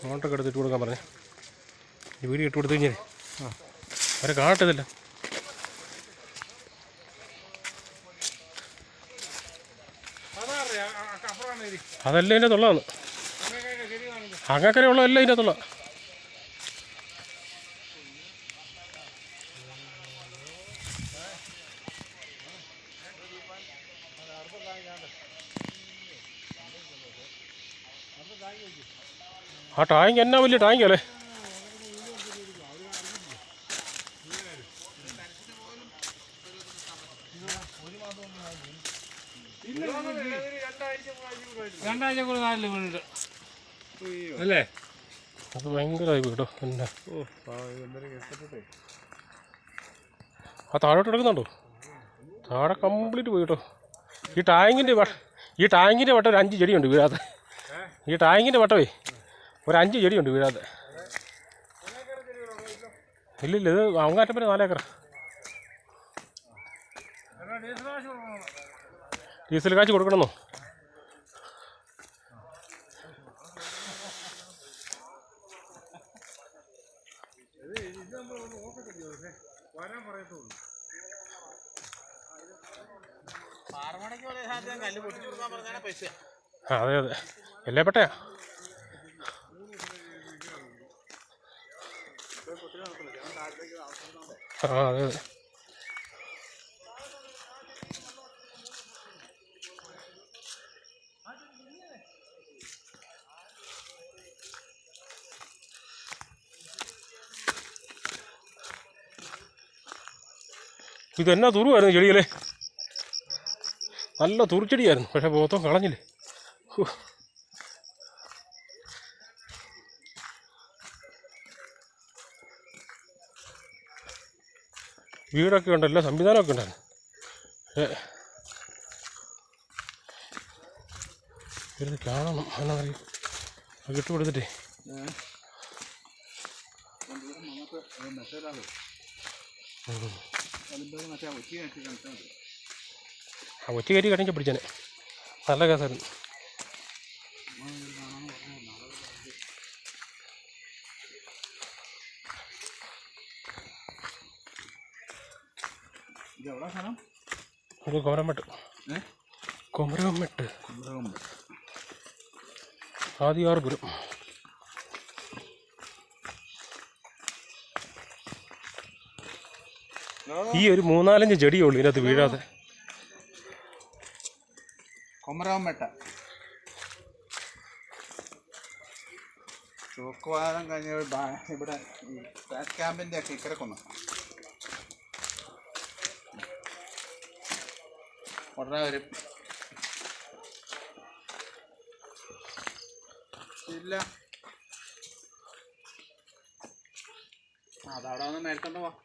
മോട്ടറൊക്കെ എടുത്തിട്ട് കൊടുക്കാൻ പറഞ്ഞു. ഈ വീഡിയോ ഇട്ട് കൊടുത്തു കഴിഞ്ഞാൽ അവരെ കാണട്ടതില്ല. അതെല്ലാം ഇതിൻ്റെ തുള്ളതാണ്. അങ്ങക്കരെ ഉള്ളതെല്ലാം ഇതിൻ്റെ തുള്ള. ആ ടാങ്ക് എന്നാ വലിയ ടാങ്കല്ലേ. അല്ലേ അത് ഭയങ്കരമായി കേട്ടോ. പിന്നെ ആ താഴോട്ട് എടുക്കുന്നുണ്ടോ? താഴെ കംപ്ലീറ്റ് പോയി കേട്ടോ. ഈ ടാങ്കിൻ്റെ വട്ടം ഒരു 5 ചെടിയുണ്ട് വീഴാതെ. ഈ ടാങ്കിൻ്റെ വട്ടമേ ഒരു 5 ചെടിയുണ്ട് വീഴാതെ. ഇല്ലില്ല, ഇത് അങ്ങാറ്റപ്പനെ 4 ഏക്കർ. ഡീസൽ കാശ് കൊടുക്കണമെന്നോ? അതെ അതെ, എല്ലേ പെട്ടയാ. ആ അതെ അതെ. ഇതെന്നാ തുറുവായിരുന്നു ചെടിയല്ലേ, നല്ല തുറിച്ചെടിയായിരുന്നു. പക്ഷെ മൊത്തം കളഞ്ഞില്ലേ. വീടൊക്കെ ഉണ്ടല്ലോ, സംവിധാനമൊക്കെ ഉണ്ടായിരുന്നു. ഇത് കാണണം എന്നാ പറയും. അത് കിട്ടുകൊടുത്തിട്ടേ ആ ഒറ്റ കയറ്റി കണിച്ച് പിടിച്ചേനെ. നല്ല കേസായിരുന്നു. ഇത് കൊമരമെട്ട്. കൊമരമെട്ട് ആദിയാർപുരം. ഈ ഒരു 3-4 ചെടിയേ ഉള്ളൂ ഇതിനകത്ത് വീഴാതെ. കൊമരമെട്ട ചുവക്കുവാരം കഴിഞ്ഞ ഇവിടെ സ്റ്റാറ്റ് ക്യാമ്പിൻ്റെ ഒക്കെ ഇക്കരെ കൊന്നു ഉടനെ വരും. ഇല്ല അതവിടെ വന്ന് മേടിച്ചോണ്ട് പോവാം.